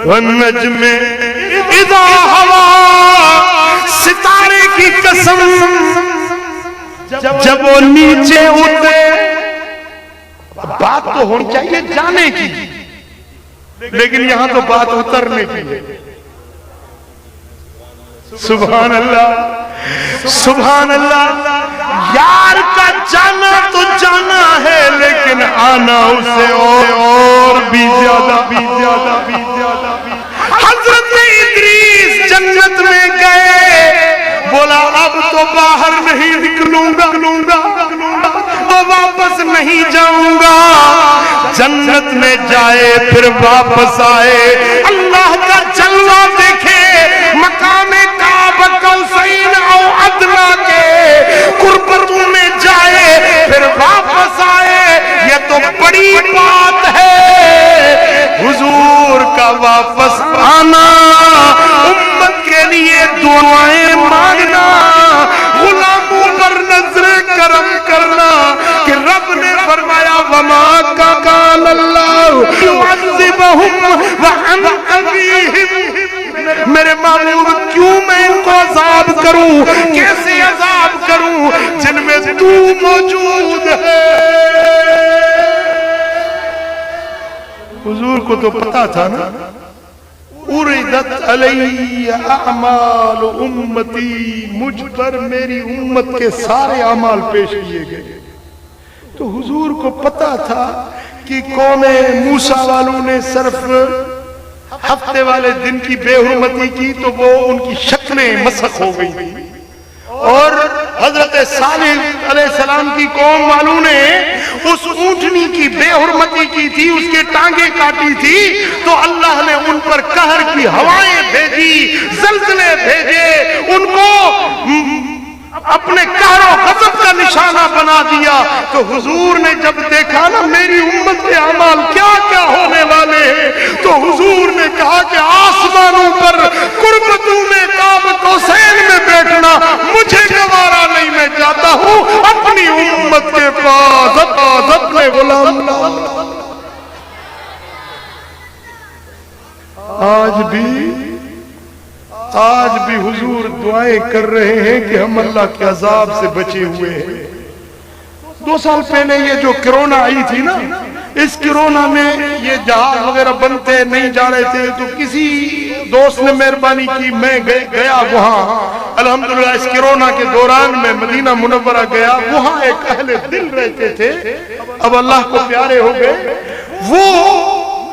والنجم اذا ہوا، ستارے کی قسم جب وہ نیچے اترے. بات تو ہونی چاہیے جانے کی، لیکن یہاں تو بات اترنے کی ہے. سبحان اللہ سبحان اللہ. یار کا جانا تو جانا ہے، لیکن آنا اسے اور بھی زیادہ بھی زیادہ بھی زیادہ. حضرت ادریس جنت میں گئے، بولا اب تو باہر نہیں نکلوں گا، تو واپس نہیں جاؤں گا. جنت میں جائے پھر واپس آئے، اللہ کا جلوہ دیکھے، مقام کعبہ قوسین او ادنیٰ کے قربتوں میں جائے پھر واپس آئے. یہ تو بڑی بات ہے، حضور کا واپس آنا، امت کے لیے دعائیں مانگنا، غلاموں پر نظر کرم کرنا کہ رب نے فرمایا وَمَا كَانَ اللَّهُ يُعَذِّبُهُمْ وَأَنْتَ فِيهِمْ. میرے معبود کیوں میں ان کو عذاب کروں، کیسے عذاب کروں جن میں تو موجود ہے. حضور کو تو پتا تھا نا، اُرِدَتْ عَلَيَّ اعمال امتی، مجھ پر میری امت کے سارے اعمال پیش کیے گئے. تو حضور کو پتا تھا کہ قوم موسیٰ والوں نے صرف ہفتے والے دن کی بے حرمتی کی تو وہ ان کی شکلیں مسخ ہو گئی تھی، اور حضرت صالح علیہ السلام کی قوم والوں نے اس اونٹنی کی بے حرمتی کی تھی، اس کے ٹانگیں کاٹی تھی، تو اللہ نے ان پر قہر کی ہوائیں بھیجی، زلزلے بھیجے، ان کو اپنے قہر و غضب کا نشانہ بنا دیا. تو حضور نے جب دیکھا نا میری امت کے اعمال کیا کیا ہونے والے ہیں، تو حضور نے کہا کہ آسمانوں پر قربتوں میں کعبہ قوسین میں بیٹھنا مجھے گوارا نہیں، میں جاتا ہوں اپنی امت کے پاس اپنے غلام. آج بھی حضور دعائیں کر رہے ہیں کہ ہم اللہ کے عذاب سے بچے ہوئے ہیں. 2 سال پہلے یہ جو کرونا آئی تھی نا، اس کرونا میں یہ جہاز وغیرہ بنتے نہیں جا رہے تھے، تو کسی دوست نے مہربانی کی، میں گیا وہاں. الحمدللہ اس کرونا کے دوران میں مدینہ منورہ گیا، وہاں ایک اہل دل رہتے تھے، اب اللہ کو پیارے ہو گئے. وہ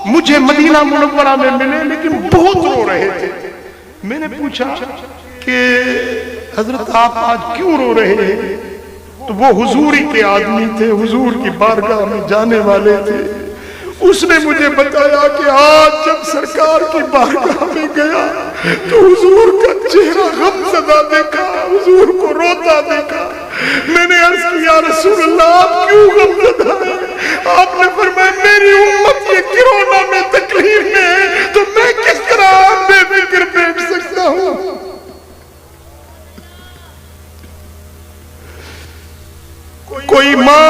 مجھے مدینہ منورہ میں ملے، لیکن بہت رو رہے تھے. میں نے پوچھا کہ حضرت آپ آج کیوں رو رہے ہیں؟ تو وہ حضور ہی کے آدمی تھے، حضور کی بارگاہ میں جانے والے تھے. اس نے مجھے بتایا کہ آج جب سرکار کی بارگاہ میں گیا تو حضور کا چہرہ غم زدہ دیکھا، حضور کو روتا دیکھا. میں نے عرض کیا یا رسول اللہ آپ کیوں غم زدہ ہیں؟ آپ نے فرمایا میری امت یہ کرونا میں تکلیف میں ہے، تو میں کس طرح بے فکر بیٹھ سکتا ہوں؟ کوئی ماں